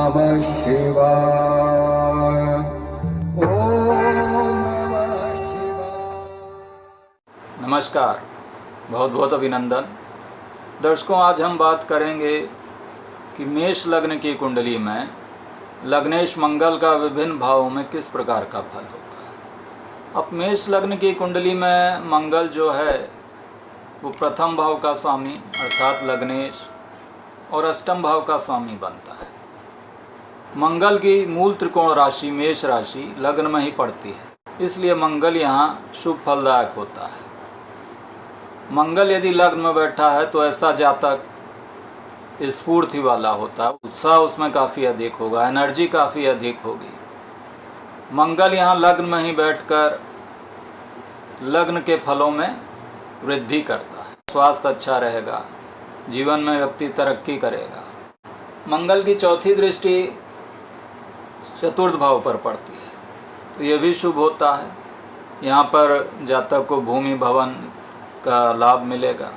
नमः शिवाय। नमस्कार, बहुत बहुत अभिनंदन। दर्शकों, आज हम बात करेंगे कि मेष लग्न की कुंडली में लग्नेश मंगल का विभिन्न भावों में किस प्रकार का फल होता है। अब मेष लग्न की कुंडली में मंगल जो है वो प्रथम भाव का स्वामी अर्थात लग्नेश और अष्टम भाव का स्वामी बनता है। मंगल की मूल त्रिकोण राशि मेष राशि लग्न में ही पड़ती है, इसलिए मंगल यहाँ शुभ फलदायक होता है। मंगल यदि लग्न में बैठा है तो ऐसा जातक स्फूर्ति वाला होता है, उत्साह उसमें काफ़ी अधिक होगा, एनर्जी काफ़ी अधिक होगी। मंगल यहाँ लग्न में ही बैठकर लग्न के फलों में वृद्धि करता है। स्वास्थ्य अच्छा रहेगा, जीवन में व्यक्ति तरक्की करेगा। मंगल की चौथी दृष्टि चतुर्थ भाव पर पड़ती है तो यह भी शुभ होता है। यहाँ पर जातक को भूमि भवन का लाभ मिलेगा।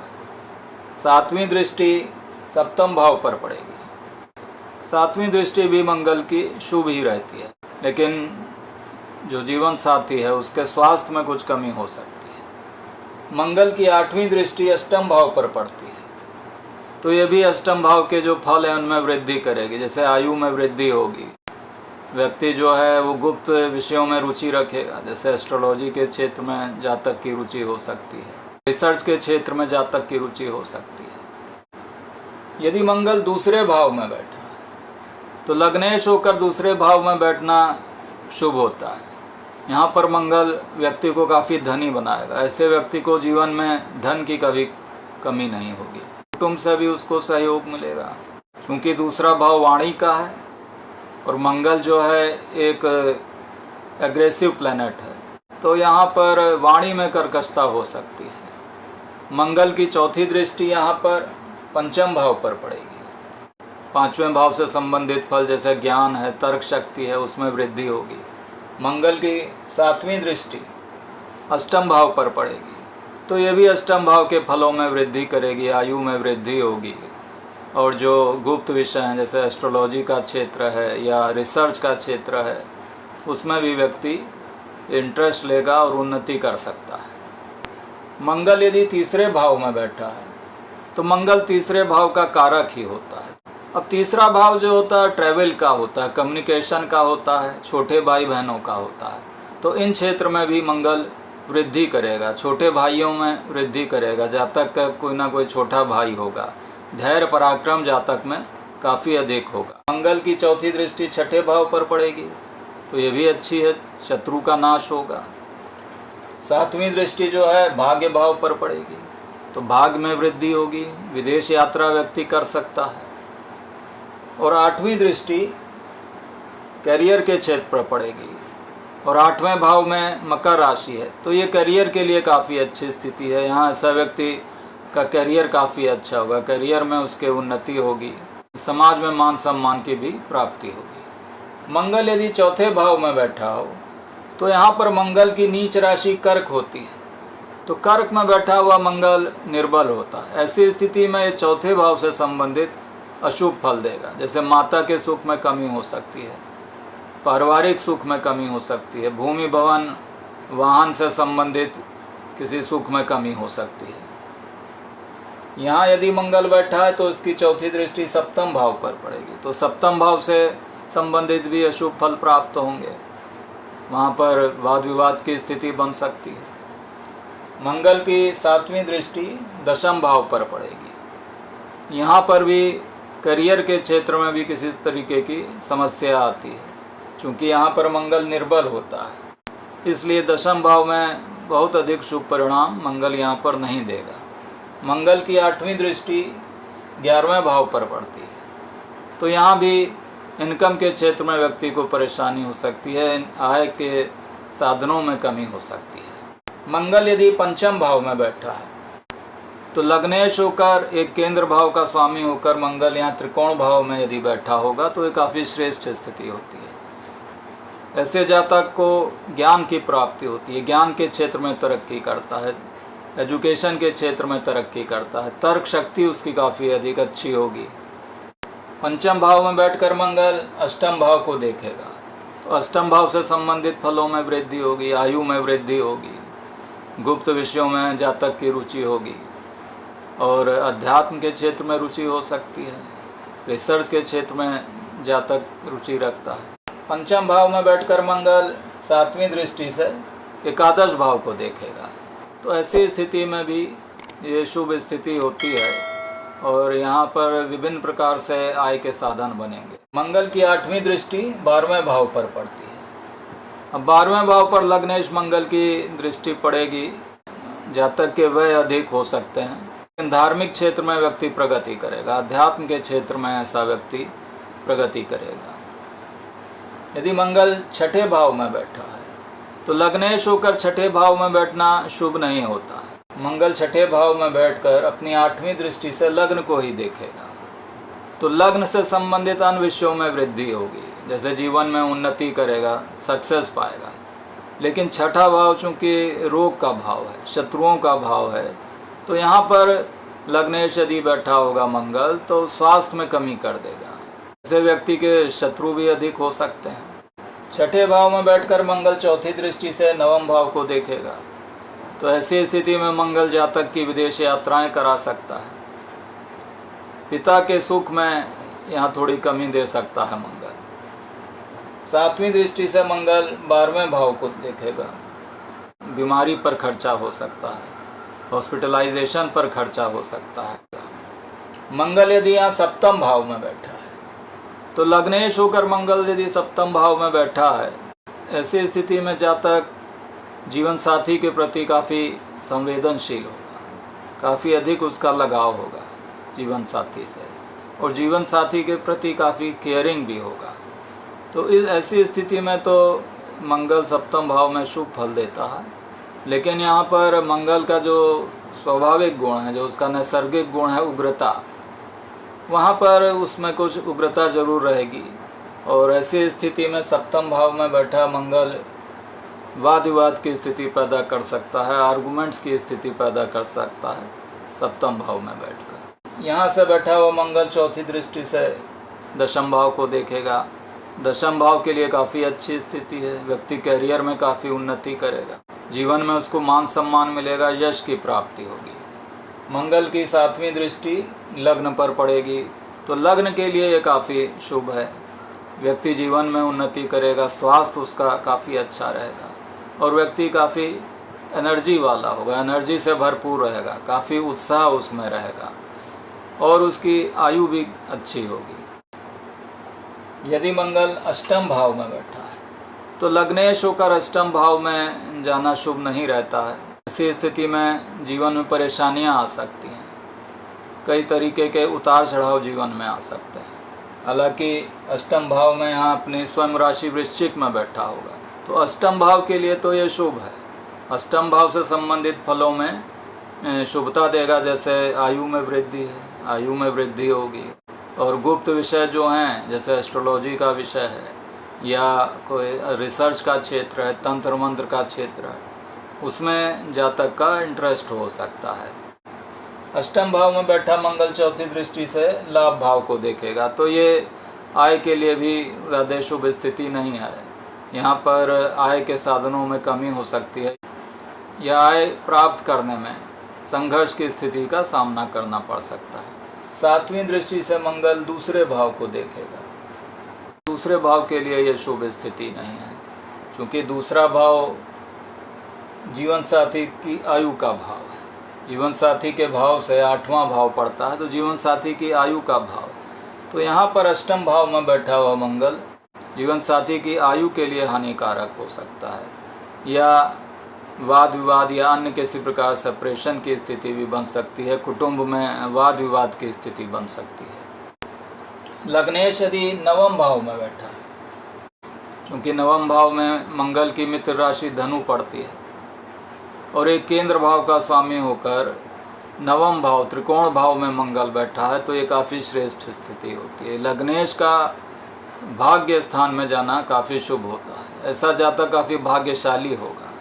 सातवीं दृष्टि सप्तम भाव पर पड़ेगी। सातवीं दृष्टि भी मंगल की शुभ ही रहती है, लेकिन जो जीवन साथी है उसके स्वास्थ्य में कुछ कमी हो सकती है। मंगल की आठवीं दृष्टि अष्टम भाव पर पड़ती है तो ये भी अष्टम भाव के जो फल हैं उनमें वृद्धि करेगी। जैसे आयु में वृद्धि होगी, व्यक्ति जो है वो गुप्त विषयों में रुचि रखेगा। जैसे एस्ट्रोलॉजी के क्षेत्र में जातक की रुचि हो सकती है, रिसर्च के क्षेत्र में जातक की रुचि हो सकती है। यदि मंगल दूसरे भाव में बैठा तो लग्नेश होकर दूसरे भाव में बैठना शुभ होता है। यहाँ पर मंगल व्यक्ति को काफ़ी धनी बनाएगा। ऐसे व्यक्ति को जीवन में धन की कभी कमी नहीं होगी। कुटुंब से भी उसको सहयोग मिलेगा, क्योंकि दूसरा भाव वाणी का है और मंगल जो है एक एग्रेसिव प्लैनेट है, तो यहाँ पर वाणी में कर्कशता हो सकती है। मंगल की चौथी दृष्टि यहाँ पर पंचम भाव पर पड़ेगी। पांचवें भाव से संबंधित फल जैसे ज्ञान है, तर्क शक्ति है, उसमें वृद्धि होगी। मंगल की सातवीं दृष्टि अष्टम भाव पर पड़ेगी तो ये भी अष्टम भाव के फलों में वृद्धि करेगी, आयु में वृद्धि होगी। और जो गुप्त विषय हैं जैसे एस्ट्रोलॉजी का क्षेत्र है या रिसर्च का क्षेत्र है, उसमें भी व्यक्ति इंटरेस्ट लेगा और उन्नति कर सकता है। मंगल यदि तीसरे भाव में बैठा है तो मंगल तीसरे भाव का कारक ही होता है। अब तीसरा भाव जो होता है ट्रैवल का होता है, कम्युनिकेशन का होता है, छोटे भाई बहनों का होता है। तो इन क्षेत्र में भी मंगल वृद्धि करेगा, छोटे भाइयों में वृद्धि करेगा। जातक का कोई ना कोई छोटा भाई होगा। धैर्य पराक्रम जातक में काफ़ी अधिक होगा। मंगल की चौथी दृष्टि छठे भाव पर पड़ेगी तो ये भी अच्छी है, शत्रु का नाश होगा। सातवीं दृष्टि जो है भाग्य भाव पर पड़ेगी तो भाग्य में वृद्धि होगी, विदेश यात्रा व्यक्ति कर सकता है। और आठवीं दृष्टि करियर के क्षेत्र पर पड़ेगी और आठवें भाव में मकर राशि है तो ये करियर के लिए काफ़ी अच्छी स्थिति है। यहाँ ऐसा व्यक्ति का करियर काफ़ी अच्छा होगा, करियर में उसके उन्नति होगी, समाज में मान सम्मान की भी प्राप्ति होगी। मंगल यदि चौथे भाव में बैठा हो तो यहाँ पर मंगल की नीच राशि कर्क होती है तो कर्क में बैठा हुआ मंगल निर्बल होता है। ऐसी स्थिति में ये चौथे भाव से संबंधित अशुभ फल देगा। जैसे माता के सुख में कमी हो सकती है, पारिवारिक सुख में कमी हो सकती है, भूमि भवन वाहन से संबंधित किसी सुख में कमी हो सकती है। यहाँ यदि मंगल बैठा है तो इसकी चौथी दृष्टि सप्तम भाव पर पड़ेगी तो सप्तम भाव से संबंधित भी अशुभ फल प्राप्त होंगे। वहाँ पर वाद विवाद की स्थिति बन सकती है। मंगल की सातवीं दृष्टि दशम भाव पर पड़ेगी। यहाँ पर भी करियर के क्षेत्र में भी किसी तरीके की समस्या आती है, क्योंकि यहाँ पर मंगल निर्बल होता है। इसलिए दशम भाव में बहुत अधिक शुभ परिणाम मंगल यहाँ पर नहीं देगा। मंगल की आठवीं दृष्टि 11वें भाव पर पड़ती है तो यहाँ भी इनकम के क्षेत्र में व्यक्ति को परेशानी हो सकती है, आय के साधनों में कमी हो सकती है। मंगल यदि पंचम भाव में बैठा है तो लग्नेश होकर एक केंद्र भाव का स्वामी होकर मंगल यहाँ त्रिकोण भाव में यदि बैठा होगा तो ये काफ़ी श्रेष्ठ स्थिति होती है। ऐसे जातक को ज्ञान की प्राप्ति होती है, ज्ञान के क्षेत्र में तरक्की करता है, एजुकेशन के क्षेत्र में तरक्की करता है, तर्क शक्ति उसकी काफ़ी अधिक अच्छी होगी। पंचम भाव में बैठकर मंगल अष्टम भाव को देखेगा, तो अष्टम भाव से संबंधित फलों में वृद्धि होगी, आयु में वृद्धि होगी, गुप्त विषयों में जातक की रुचि होगी और अध्यात्म के क्षेत्र में रुचि हो सकती है, रिसर्च के क्षेत्र में जातक रुचि रखता है। पंचम भाव में बैठकर मंगल सातवीं दृष्टि से एकादश भाव को देखेगा, तो ऐसी स्थिति में भी ये शुभ स्थिति होती है और यहाँ पर विभिन्न प्रकार से आय के साधन बनेंगे। मंगल की आठवीं दृष्टि 12वें भाव पर पड़ती है। अब 12वें भाव पर लग्नेश मंगल की दृष्टि पड़ेगी, जातक के व्यय अधिक हो सकते हैं, लेकिन धार्मिक क्षेत्र में व्यक्ति प्रगति करेगा, अध्यात्म के क्षेत्र में ऐसा व्यक्ति प्रगति करेगा। यदि मंगल छठे भाव में बैठा है तो लग्नेश होकर छठे भाव में बैठना शुभ नहीं होता है। मंगल छठे भाव में बैठकर अपनी आठवीं दृष्टि से लग्न को ही देखेगा, तो लग्न से संबंधित अन्य विषयों में वृद्धि होगी, जैसे जीवन में उन्नति करेगा, सक्सेस पाएगा। लेकिन छठा भाव चूँकि रोग का भाव है, शत्रुओं का भाव है, तो यहाँ पर लग्नेश यदि बैठा होगा मंगल तो स्वास्थ्य में कमी कर देगा, ऐसे व्यक्ति के शत्रु भी अधिक हो सकते हैं। छठे भाव में बैठकर मंगल चौथी दृष्टि से नवम भाव को देखेगा, तो ऐसी स्थिति में मंगल जातक की विदेश यात्राएं करा सकता है। पिता के सुख में यहाँ थोड़ी कमी दे सकता है मंगल। सातवीं दृष्टि से मंगल 12वें भाव को देखेगा, बीमारी पर खर्चा हो सकता है, हॉस्पिटलाइजेशन पर खर्चा हो सकता है। मंगल यदि यहाँ सप्तम भाव में बैठा है तो लग्नेश होकर मंगल यदि सप्तम भाव में बैठा है, ऐसी स्थिति में जातक जीवन साथी के प्रति काफ़ी संवेदनशील होगा, काफ़ी अधिक उसका लगाव होगा जीवन साथी से, और जीवन साथी के प्रति काफ़ी केयरिंग भी होगा। तो इस ऐसी स्थिति में तो मंगल सप्तम भाव में शुभ फल देता है, लेकिन यहाँ पर मंगल का जो स्वाभाविक गुण है, जो उसका नैसर्गिक गुण है उग्रता, वहाँ पर उसमें कुछ उग्रता जरूर रहेगी। और ऐसी स्थिति में सप्तम भाव में बैठा मंगल वाद विवाद की स्थिति पैदा कर सकता है, आर्गुमेंट्स की स्थिति पैदा कर सकता है सप्तम भाव में बैठकर। यहाँ से बैठा हुआ मंगल चौथी दृष्टि से दशम भाव को देखेगा। दशम भाव के लिए काफ़ी अच्छी स्थिति है, व्यक्ति कैरियर में काफ़ी उन्नति करेगा, जीवन में उसको मान सम्मान मिलेगा, यश की प्राप्ति होगी। मंगल की सातवीं दृष्टि लग्न पर पड़ेगी, तो लग्न के लिए ये काफ़ी शुभ है, व्यक्ति जीवन में उन्नति करेगा, स्वास्थ्य उसका काफ़ी अच्छा रहेगा और व्यक्ति काफ़ी एनर्जी वाला होगा, एनर्जी से भरपूर रहेगा, काफ़ी उत्साह उसमें रहेगा और उसकी आयु भी अच्छी होगी। यदि मंगल अष्टम भाव में बैठा है तो लग्नेश होकर अष्टम भाव में जाना शुभ नहीं रहता है। ऐसी स्थिति में जीवन में परेशानियां आ सकती हैं, कई तरीके के उतार चढ़ाव जीवन में आ सकते हैं। हालांकि अष्टम भाव में यहाँ अपनी स्वयं राशि वृश्चिक में बैठा होगा, तो अष्टम भाव के लिए तो ये शुभ है। अष्टम भाव से संबंधित फलों में शुभता देगा, जैसे आयु में वृद्धि है, आयु में वृद्धि होगी और गुप्त विषय जो हैं, जैसे एस्ट्रोलॉजी का विषय है या कोई रिसर्च का क्षेत्र है, तंत्र मंत्र का क्षेत्र है, उसमें जातक का इंटरेस्ट हो सकता है। अष्टम भाव में बैठा मंगल चौथी दृष्टि से लाभ भाव को देखेगा, तो ये आय के लिए भी ज़्यादा शुभ स्थिति नहीं है। यहाँ पर आय के साधनों में कमी हो सकती है या आय प्राप्त करने में संघर्ष की स्थिति का सामना करना पड़ सकता है। सातवीं दृष्टि से मंगल दूसरे भाव को देखेगा, दूसरे भाव के लिए ये शुभ स्थिति नहीं है, क्योंकि दूसरा भाव जीवन साथी की आयु का भाव है। जीवन साथी के भाव से आठवां भाव पड़ता है, तो जीवन साथी की आयु का भाव। तो यहाँ पर अष्टम भाव में बैठा हुआ मंगल जीवन साथी की आयु के लिए हानिकारक हो सकता है, या वाद विवाद या अन्य किसी प्रकार सेपरेशन की स्थिति भी बन सकती है, कुटुंब में वाद विवाद की स्थिति बन सकती है। लग्नेश यदि नवम भाव में बैठा है, क्योंकि नवम भाव में मंगल की मित्र राशि धनु पड़ती है और एक केंद्र भाव का स्वामी होकर नवम भाव त्रिकोण भाव में मंगल बैठा है, तो ये काफ़ी श्रेष्ठ स्थिति होती है। लग्नेश का भाग्य स्थान में जाना काफ़ी शुभ होता है। ऐसा जातक काफ़ी भाग्यशाली होगा,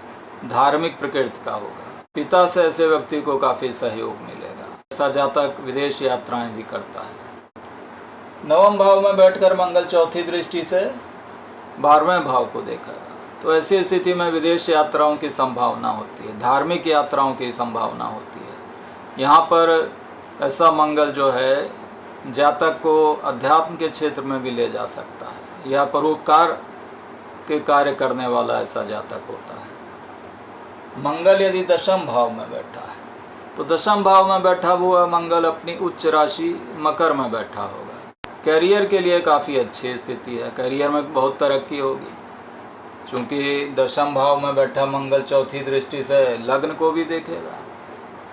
धार्मिक प्रकृति का होगा, पिता से ऐसे व्यक्ति को काफ़ी सहयोग मिलेगा। ऐसा जातक विदेश यात्राएं भी करता है। नवम भाव में बैठकर मंगल चौथी दृष्टि से 12वें भाव को देखेगा। तो ऐसी स्थिति में विदेश यात्राओं की संभावना होती है, धार्मिक यात्राओं की संभावना होती है। यहाँ पर ऐसा मंगल जो है जातक को अध्यात्म के क्षेत्र में भी ले जा सकता है, या परोपकार के कार्य करने वाला ऐसा जातक होता है। मंगल यदि दशम भाव में बैठा है तो दशम भाव में बैठा हुआ मंगल अपनी उच्च राशि मकर में बैठा होगा। कैरियर के लिए काफ़ी अच्छी स्थिति है, कैरियर में बहुत तरक्की होगी। चूँकि दशम भाव में बैठा मंगल चौथी दृष्टि से लग्न को भी देखेगा,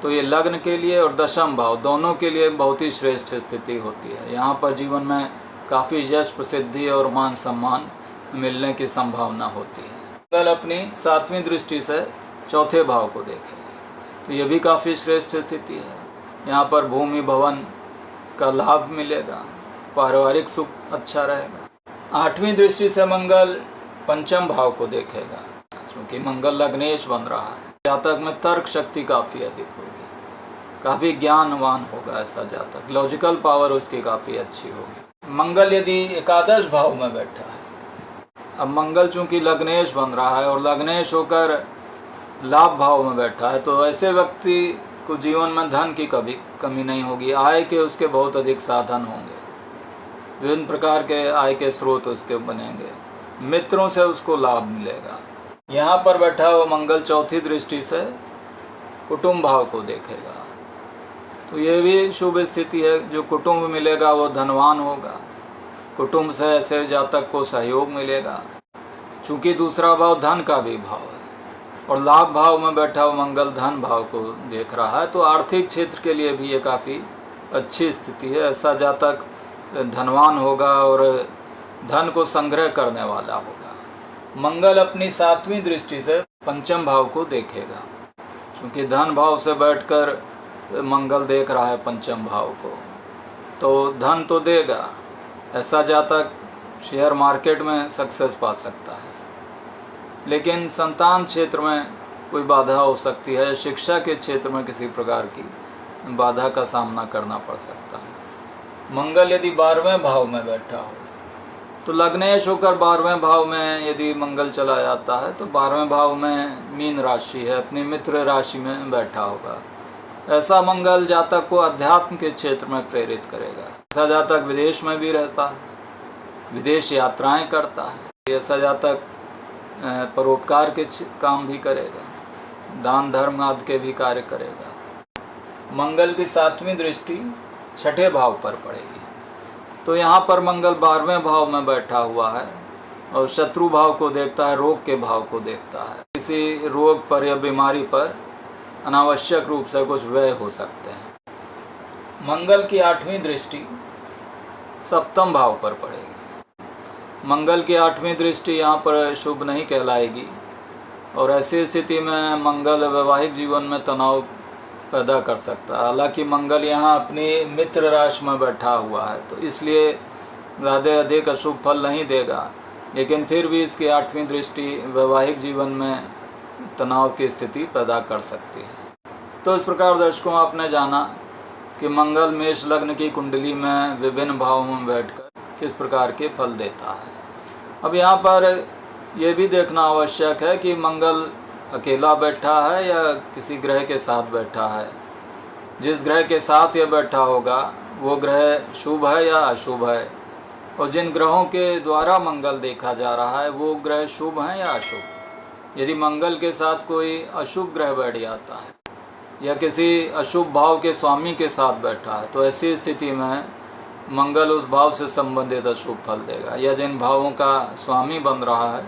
तो ये लग्न के लिए और दशम भाव दोनों के लिए बहुत ही श्रेष्ठ स्थिति होती है। यहाँ पर जीवन में काफ़ी यश प्रसिद्धि और मान सम्मान मिलने की संभावना होती है। मंगल अपनी 7वीं दृष्टि से चौथे भाव को देखेगा, तो ये भी काफ़ी श्रेष्ठ स्थिति है। यहाँ पर भूमि भवन का लाभ मिलेगा, पारिवारिक सुख अच्छा रहेगा। 8वीं दृष्टि से मंगल पंचम भाव को देखेगा, क्योंकि मंगल लग्नेश बन रहा है। जातक में तर्क शक्ति काफ़ी अधिक होगी, काफ़ी ज्ञानवान होगा ऐसा जातक, लॉजिकल पावर उसकी काफ़ी अच्छी होगी। मंगल यदि एकादश भाव में बैठा है, अब मंगल चूँकि लग्नेश बन रहा है और लग्नेश होकर लाभ भाव में बैठा है, तो ऐसे व्यक्ति को जीवन में धन की कभी कमी नहीं होगी। आय के उसके बहुत अधिक साधन होंगे, विभिन्न प्रकार के आय के स्रोत उसके बनेंगे, मित्रों से उसको लाभ मिलेगा। यहाँ पर बैठा हुआ मंगल चौथी दृष्टि से कुटुंब भाव को देखेगा, तो ये भी शुभ स्थिति है। जो कुटुंब मिलेगा वो धनवान होगा, कुटुंब से ऐसे जातक को सहयोग मिलेगा। चूँकि दूसरा भाव धन का भी भाव है और लाभ भाव में बैठा हुआ मंगल धन भाव को देख रहा है, तो आर्थिक क्षेत्र के लिए भी ये काफ़ी अच्छी स्थिति है। ऐसा जातक धनवान होगा और धन को संग्रह करने वाला होगा। मंगल अपनी 7वीं दृष्टि से पंचम भाव को देखेगा, क्योंकि धन भाव से बैठकर मंगल देख रहा है पंचम भाव को, तो धन तो देगा। ऐसा जातक शेयर मार्केट में सक्सेस पा सकता है, लेकिन संतान क्षेत्र में कोई बाधा हो सकती है, शिक्षा के क्षेत्र में किसी प्रकार की बाधा का सामना करना पड़ सकता है। मंगल यदि 12वें भाव में बैठा हो, तो लग्नेश होकर 12वें भाव में यदि मंगल चला जाता है, तो 12वें भाव में मीन राशि है, अपनी मित्र राशि में बैठा होगा। ऐसा मंगल जातक को अध्यात्म के क्षेत्र में प्रेरित करेगा। ऐसा जातक विदेश में भी रहता है, विदेश यात्राएं करता है। ऐसा जातक परोपकार के काम भी करेगा, दान धर्म आदि के भी कार्य करेगा। मंगल की 7वीं दृष्टि छठे भाव पर पड़ेगी, तो यहाँ पर मंगल 12वें भाव में बैठा हुआ है और शत्रु भाव को देखता है, रोग के भाव को देखता है। किसी रोग पर या बीमारी पर अनावश्यक रूप से कुछ व्यय हो सकते हैं। मंगल की 8वीं दृष्टि सप्तम भाव पर पड़ेगी। मंगल की 8वीं दृष्टि यहाँ पर शुभ नहीं कहलाएगी, और ऐसी स्थिति में मंगल वैवाहिक जीवन में तनाव पैदा कर सकता है। हालांकि मंगल यहाँ अपनी मित्र राशि में बैठा हुआ है, तो इसलिए ज़्यादा अधिक अशुभ फल नहीं देगा, लेकिन फिर भी इसकी 8वीं दृष्टि वैवाहिक जीवन में तनाव की स्थिति पैदा कर सकती है। तो इस प्रकार दर्शकों, आपने जाना कि मंगल मेष लग्न की कुंडली में विभिन्न भावों में बैठकर किस प्रकार के फल देता है। अब यहाँ पर यह भी देखना आवश्यक है कि मंगल अकेला बैठा है या किसी ग्रह के साथ बैठा है। जिस ग्रह के साथ यह बैठा होगा वो ग्रह शुभ है या अशुभ है, और जिन ग्रहों के द्वारा मंगल देखा जा रहा है वो ग्रह शुभ हैं या अशुभ। यदि मंगल के साथ कोई अशुभ ग्रह बैठ जाता है या किसी अशुभ भाव के स्वामी के साथ बैठा है, तो ऐसी स्थिति में मंगल उस भाव से संबंधित अशुभ फल देगा, या जिन भावों का स्वामी बन रहा है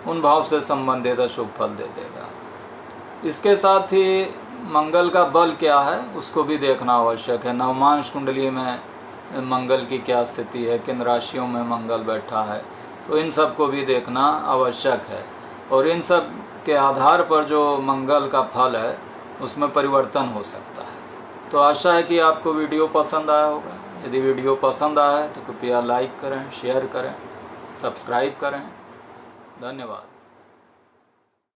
उन भाव से संबंधित अशुभ फल दे देगा। इसके साथ ही मंगल का बल क्या है उसको भी देखना आवश्यक है। नवमांश कुंडली में मंगल की क्या स्थिति है, किन राशियों में मंगल बैठा है, तो इन सब को भी देखना आवश्यक है, और इन सब के आधार पर जो मंगल का फल है उसमें परिवर्तन हो सकता है। तो आशा है कि आपको वीडियो पसंद आया होगा। यदि वीडियो पसंद आया है तो कृपया लाइक करें, शेयर करें, सब्सक्राइब करें। धन्यवाद।